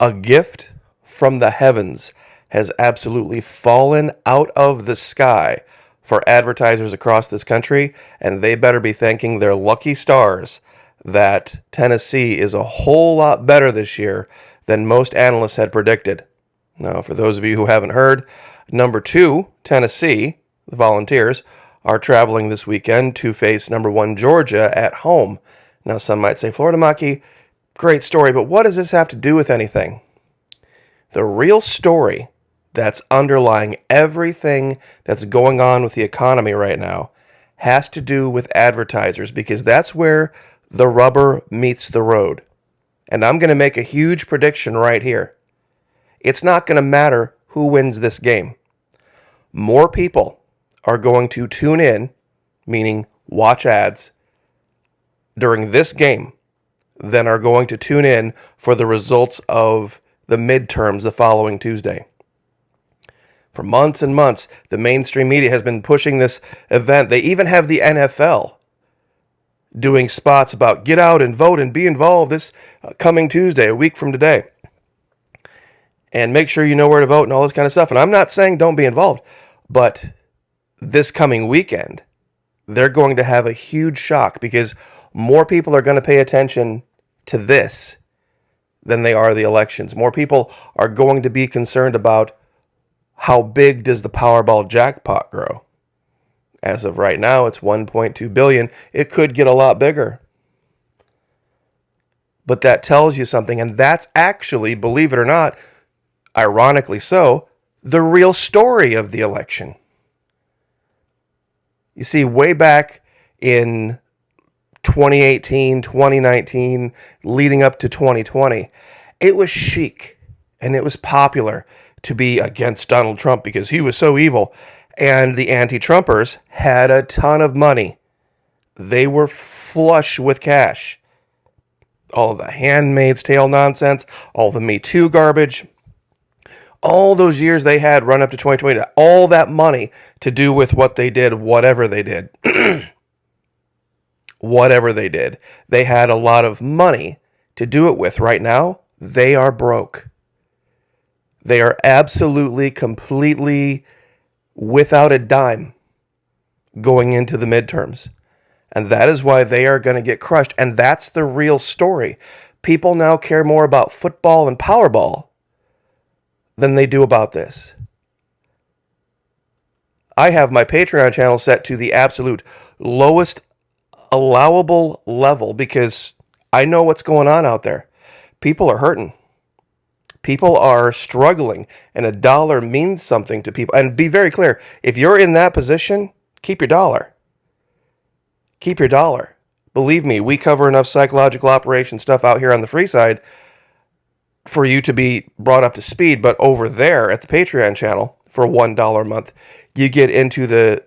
A gift from the heavens has absolutely fallen out of the sky for advertisers across this country, and they better be thanking their lucky stars that Tennessee is a whole lot better this year than most analysts had predicted. Now, for those of you who haven't heard, number 2, Tennessee, the Volunteers, are traveling this weekend to face number 1, Georgia, at home. Now, some might say, Florida Maki, great story, but what does this have to do with anything? The real story that's underlying everything that's going on with the economy right now has to do with advertisers, because that's where the rubber meets the road. And I'm going to make a huge prediction right here. It's not going to matter who wins this game. More people are going to tune in, meaning watch ads, during this game than are going to tune in for the results of the midterms the following Tuesday. For months and months, the mainstream media has been pushing this event. They even have the NFL doing spots about get out and vote and be involved this coming Tuesday, a week from today. And make sure you know where to vote and all this kind of stuff. And I'm not saying don't be involved, but this coming weekend, they're going to have a huge shock because more people are going to pay attention to this than they are the elections. More people are going to be concerned about how big does the Powerball jackpot grow. As of right now, it's $1.2 billion. It could get a lot bigger. But that tells you something, and that's actually, believe it or not, ironically so, the real story of the election. You see, way back in 2018, 2019, leading up to 2020, it was chic and it was popular to be against Donald Trump because he was so evil. And the anti-Trumpers had a ton of money. They were flush with cash. All of the Handmaid's Tale nonsense, all the Me Too garbage, all those years they had run up to 2020, all that money to do with what they did, whatever they did. Whatever they did. They had a lot of money to do it with. Right now, they are broke. They are absolutely, completely without a dime going into the midterms. And that is why they are going to get crushed. And that's the real story. People now care more about football and Powerball than they do about this. I have my Patreon channel set to the absolute lowest allowable level because I know what's going on out there. People are hurting. People are struggling, and a dollar means something to people. And be very clear, if you're in that position, keep your dollar. Keep your dollar. Believe me, we cover enough psychological operation stuff out here on the free side for you to be brought up to speed. But over there at the Patreon channel, for $1 a month, you get into the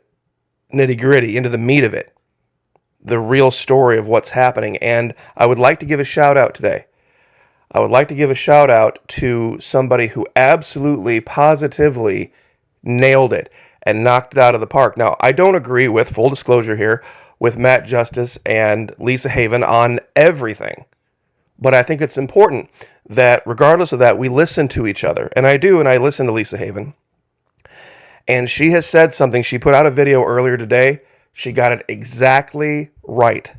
nitty-gritty, into the meat of it, the real story of what's happening. And I would like to give a shout-out today. I would like to give a shout-out to somebody who absolutely, positively nailed it and knocked it out of the park. Now, I don't agree with, full disclosure here, with Matt Justice and Lisa Haven on everything. But I think it's important that regardless of that, we listen to each other. And I do, and I listen to Lisa Haven. And she has said something. She put out a video earlier today. She got it exactly right.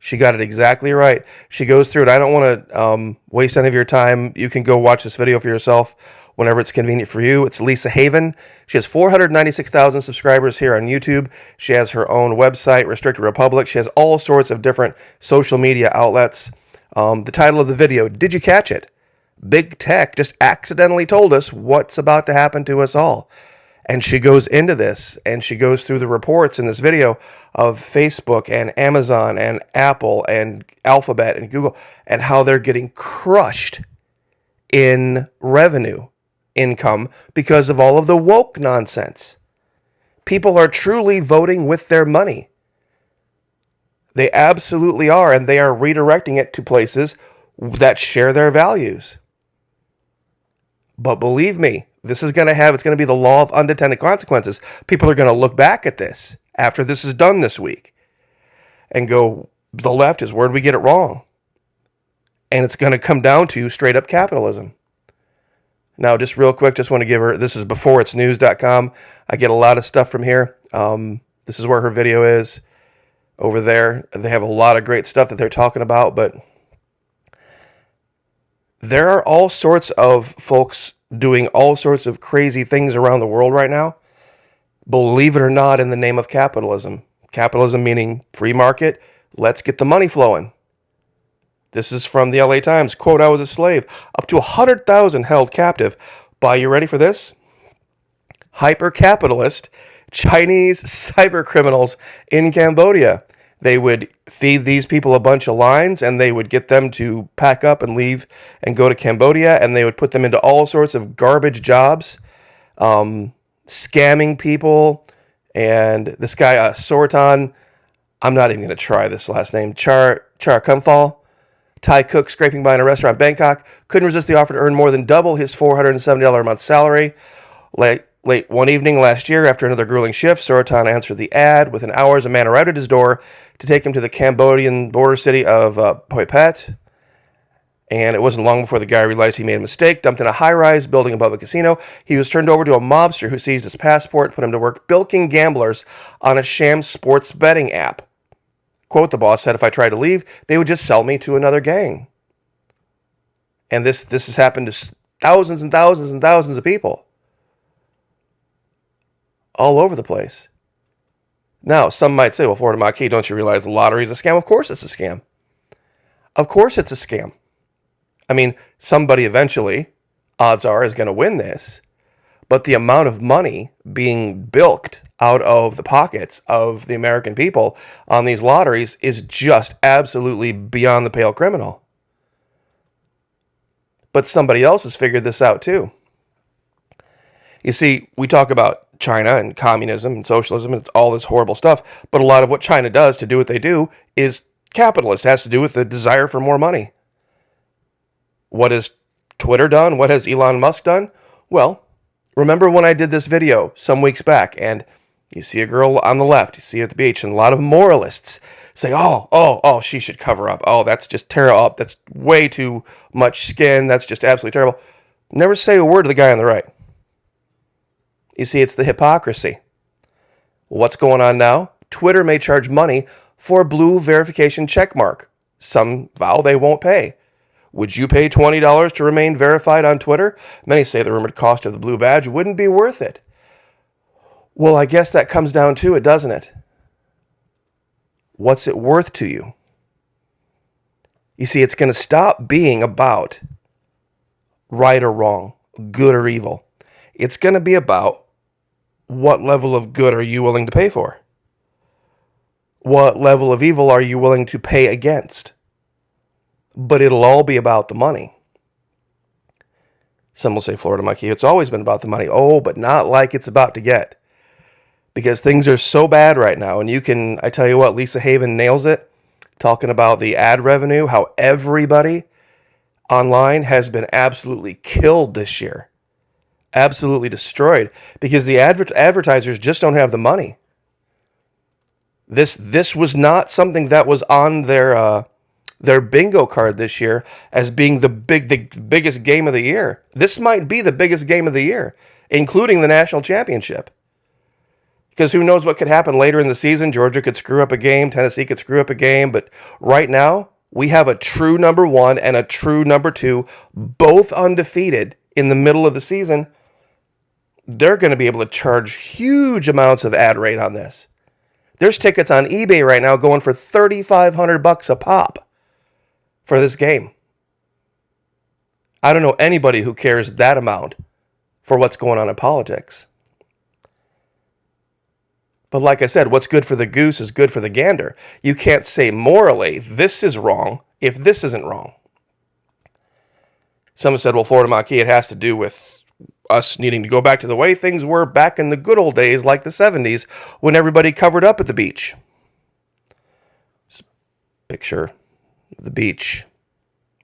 She got it exactly right. She goes through it. I don't want to waste any of your time. You can go watch this video for yourself whenever it's convenient for you. It's Lisa Haven. She has 496,000 subscribers here on YouTube. She has her own website, Restricted Republic. She has all sorts of different social media outlets. The title of the video, did you catch it? Big Tech just accidentally told us what's about to happen to us all. And she goes into this, and she goes through the reports in this video of Facebook and Amazon and Apple and Alphabet and Google and how they're getting crushed in revenue income because of all of the woke nonsense. People are truly voting with their money. They absolutely are, and they are redirecting it to places that share their values. But believe me, it's going to be the law of unintended consequences. People are going to look back at this after this is done this week and go, the left is where did we get it wrong? And it's going to come down to straight up capitalism. Now, just real quick, just want to give her, this is beforeitsnews.com. I get a lot of stuff from here. This is where her video is over there. They have a lot of great stuff that they're talking about, but there are all sorts of folks doing all sorts of crazy things around the world right now, believe it or not, in the name of capitalism. Capitalism meaning free market. Let's get the money flowing. This is from the LA Times. Quote, I was a slave. Up to 100,000 held captive by, you ready for this? Hyper-capitalist Chinese cyber criminals in Cambodia. They would feed these people a bunch of lines, and they would get them to pack up and leave and go to Cambodia, and they would put them into all sorts of garbage jobs, scamming people. And this guy, Sorotan, I'm not even going to try this last name, Char Kumphal, Thai cook scraping by in a restaurant in Bangkok, couldn't resist the offer to earn more than double his $470 a month salary. Late one evening last year, after another grueling shift, Sorotan answered the ad. Within hours, a man arrived at his door to take him to the Cambodian border city of Phoi Phet. And it wasn't long before the guy realized he made a mistake. Dumped in a high-rise building above a casino, he was turned over to a mobster who seized his passport, put him to work bilking gamblers on a sham sports betting app. Quote, the boss said, if I tried to leave, they would just sell me to another gang. And this has happened to thousands and thousands and thousands of people all over the place. Now, some might say, well, Florida Maquis, don't you realize the lottery is a scam? Of course it's a scam. Of course it's a scam. I mean, somebody eventually, odds are, is going to win this. But the amount of money being bilked out of the pockets of the American people on these lotteries is just absolutely beyond the pale criminal. But somebody else has figured this out too. You see, we talk about China and communism and socialism and all this horrible stuff, but a lot of what China does to do what they do is capitalist. It has to do with the desire for more money. What has Twitter done? What has Elon Musk done? Well, remember when I did this video some weeks back, and you see a girl on the left, you see her at the beach, and a lot of moralists say, oh, she should cover up. Oh, that's just terrible. That's way too much skin. That's just absolutely terrible. Never say a word to the guy on the right. You see, it's the hypocrisy. What's going on now? Twitter may charge money for a blue verification check mark. Some vow they won't pay. Would you pay $20 to remain verified on Twitter? Many say the rumored cost of the blue badge wouldn't be worth it. Well, I guess that comes down to it, doesn't it? What's it worth to you? You see, it's going to stop being about right or wrong, good or evil. It's going to be about what level of good are you willing to pay for? What level of evil are you willing to pay against? But it'll all be about the money. Some will say, Florida Monkey, it's always been about the money. Oh, but not like it's about to get. Because things are so bad right now. And I tell you what, Lisa Haven nails it. Talking about the ad revenue, how everybody online has been absolutely killed this year. Absolutely destroyed. Because the advertisers just don't have the money. This was not something that was on their bingo card this year as being the biggest game of the year. This might be the biggest game of the year, including the national championship. Because who knows what could happen later in the season. Georgia could screw up a game. Tennessee could screw up a game. But right now, we have a true number one and a true number two, both undefeated in the middle of the season. They're going to be able to charge huge amounts of ad rate on this. There's tickets on eBay right now going for $3,500 a pop for this game. I don't know anybody who cares that amount for what's going on in politics. But like I said, what's good for the goose is good for the gander. You can't say morally this is wrong if this isn't wrong. Someone said, well, Florida Maquis, it has to do with us needing to go back to the way things were back in the good old days, like the 70s, when everybody covered up at the beach. Just picture of the beach,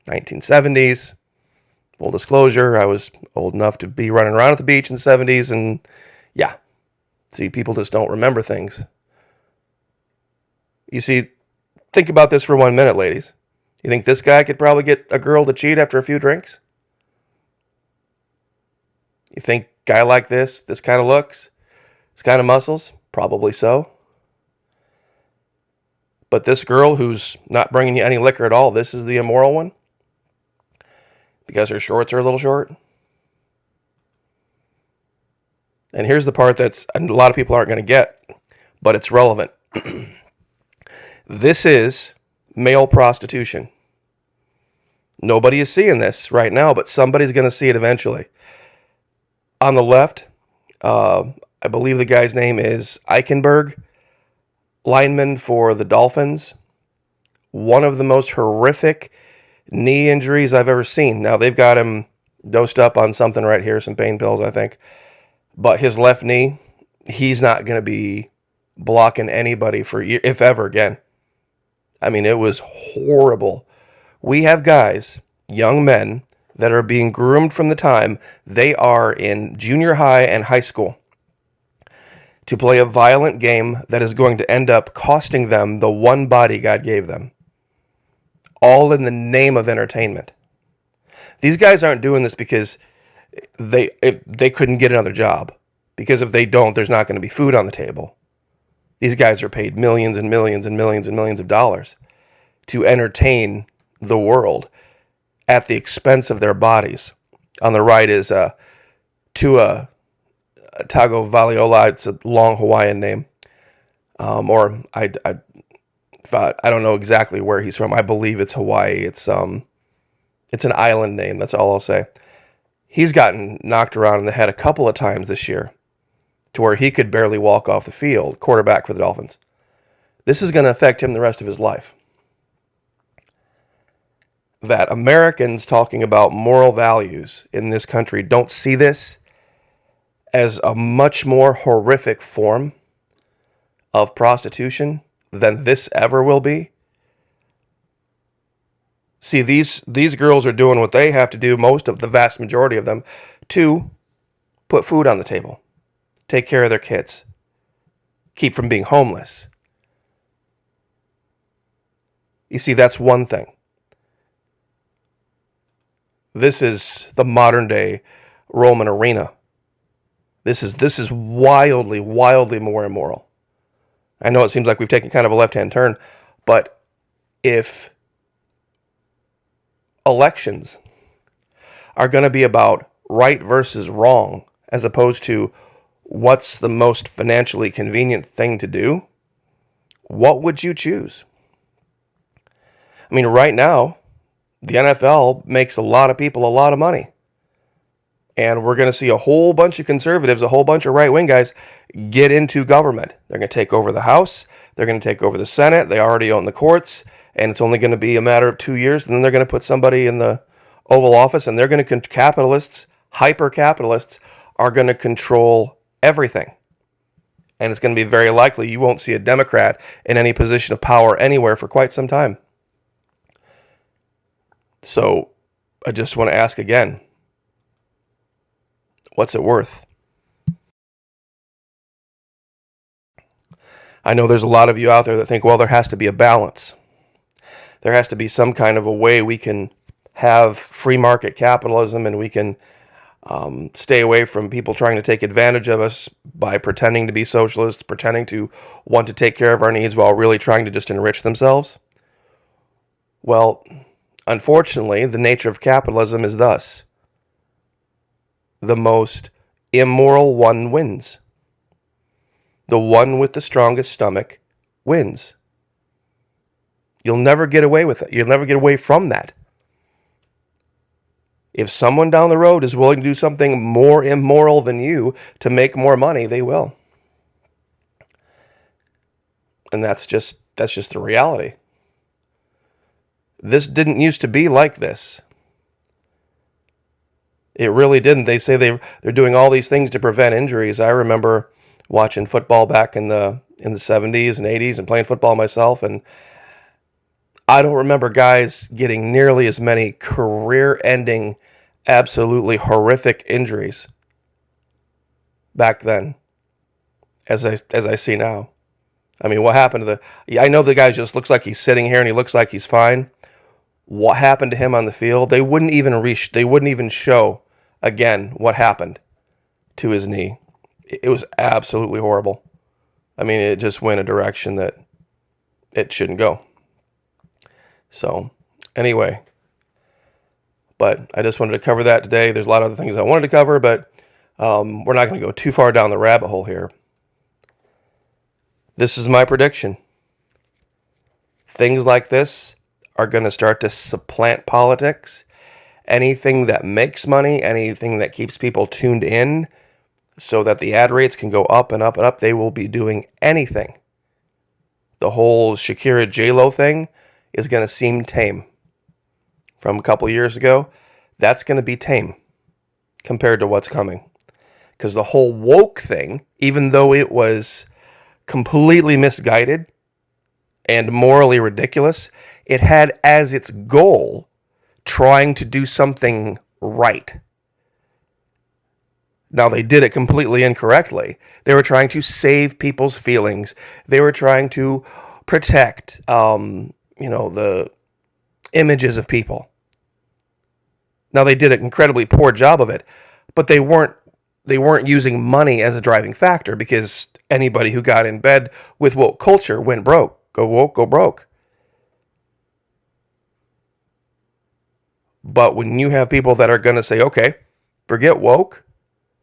1970s. Full disclosure, I was old enough to be running around at the beach in the 70s, and yeah. See, people just don't remember things. You see, think about this for 1 minute, ladies. You think this guy could probably get a girl to cheat after a few drinks? You think guy like this kind of looks, this kind of muscles? Probably so. But this girl who's not bringing you any liquor at all, this is the immoral one? Because her shorts are a little short? And here's the part that's a lot of people aren't going to get, but it's relevant. This is male prostitution. Nobody is seeing this right now, but somebody's going to see it eventually. On the left, I believe the guy's name is Eichenberg, lineman for the Dolphins. One of the most horrific knee injuries I've ever seen. Now, they've got him dosed up on something right here, some pain pills, I think. But his left knee, he's not going to be blocking anybody for years, if ever again. I mean, it was horrible. We have guys, young men, that are being groomed from the time they are in junior high and high school to play a violent game that is going to end up costing them the one body God gave them. All in the name of entertainment. These guys aren't doing this because they couldn't get another job. Because if they don't, there's not going to be food on the table. These guys are paid millions and millions and millions and millions of dollars to entertain the world at the expense of their bodies. On the right is Tua Tagovailoa. It's a long Hawaiian name. Or I don't know exactly where he's from. I believe it's Hawaii. It's an island name. That's all I'll say. He's gotten knocked around in the head a couple of times this year to where he could barely walk off the field, quarterback for the Dolphins. This is going to affect him the rest of his life. That Americans talking about moral values in this country don't see this as a much more horrific form of prostitution than this ever will be. See, these girls are doing what they have to do, most of the vast majority of them, to put food on the table, take care of their kids, keep from being homeless. You see, that's one thing. This is the modern day Roman arena. This is wildly, wildly more immoral. I know it seems like we've taken kind of a left-hand turn, but if elections are going to be about right versus wrong, as opposed to what's the most financially convenient thing to do, what would you choose? I mean, right now, the NFL makes a lot of people a lot of money. And we're going to see a whole bunch of conservatives, a whole bunch of right-wing guys get into government. They're going to take over the House. They're going to take over the Senate. They already own the courts. And it's only going to be a matter of 2 years. And then they're going to put somebody in the Oval Office. And they're going to, capitalists, hyper-capitalists, are going to control everything. And it's going to be very likely you won't see a Democrat in any position of power anywhere for quite some time. So I just want to ask again, what's it worth? I know there's a lot of you out there that think, well, there has to be a balance. There has to be some kind of a way we can have free market capitalism and we can stay away from people trying to take advantage of us by pretending to be socialists, pretending to want to take care of our needs while really trying to just enrich themselves. Well, unfortunately, the nature of capitalism is thus. The most immoral one wins. The one with the strongest stomach wins. You'll never get away with it. You'll never get away from that. If someone down the road is willing to do something more immoral than you to make more money, they will. And that's just the reality. This didn't used to be like this. It really didn't. They say they're doing all these things to prevent injuries. I remember watching football back in the 70s and 80s and playing football myself, and I don't remember guys getting nearly as many career-ending, absolutely horrific injuries back then as I see now. I mean, what happened to I know the guy just looks like he's sitting here and he looks like he's fine. what happened to him on the field, they wouldn't even show again what happened to his knee. It was absolutely horrible. I mean, it just went a direction that it shouldn't go. So, anyway, but I just wanted to cover that today. There's a lot of other things I wanted to cover, but we're not going to go too far down the rabbit hole here. This is my prediction. Things like this are going to start to supplant politics. Anything that makes money, anything that keeps people tuned in so that the ad rates can go up and up and up, they will be doing anything. The whole Shakira J-Lo thing is going to seem tame. From a couple years ago, that's going to be tame compared to what's coming. Because the whole woke thing, even though it was completely misguided and morally ridiculous, it had as its goal trying to do something right. Now, they did it completely incorrectly. They were trying to save people's feelings. They were trying to protect, the images of people. Now, they did an incredibly poor job of it, but they weren't using money as a driving factor, because anybody who got in bed with woke culture went broke. Go woke, go broke. But when you have people that are going to say, okay, forget woke.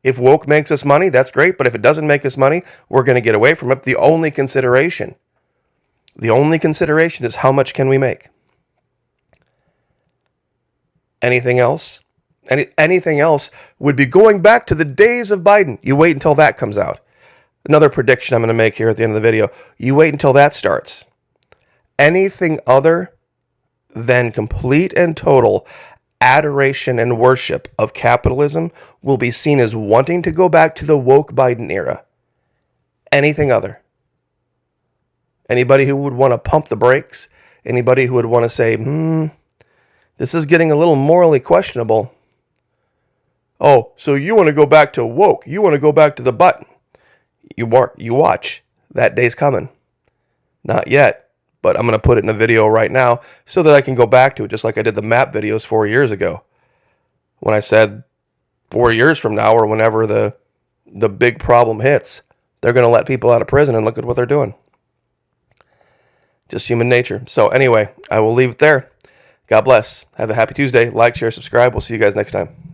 If woke makes us money, that's great. But if it doesn't make us money, we're going to get away from it. The only consideration is how much can we make? Anything else? Anything else would be going back to the days of Biden. You wait until that comes out. Another prediction I'm going to make here at the end of the video. You wait until that starts. Anything other than complete and total adoration and worship of capitalism will be seen as wanting to go back to the woke Biden era. Anything other. Anybody who would want to pump the brakes, anybody who would want to say, this is getting a little morally questionable. Oh, so you want to go back to woke. You want to go back to the button. You watch. That day's coming. Not yet, but I'm going to put it in a video right now so that I can go back to it, just like I did the map videos 4 years ago. When I said 4 years from now, or whenever the big problem hits, they're going to let people out of prison, and look at what they're doing. Just human nature. So anyway, I will leave it there. God bless. Have a happy Tuesday. Like, share, subscribe. We'll see you guys next time.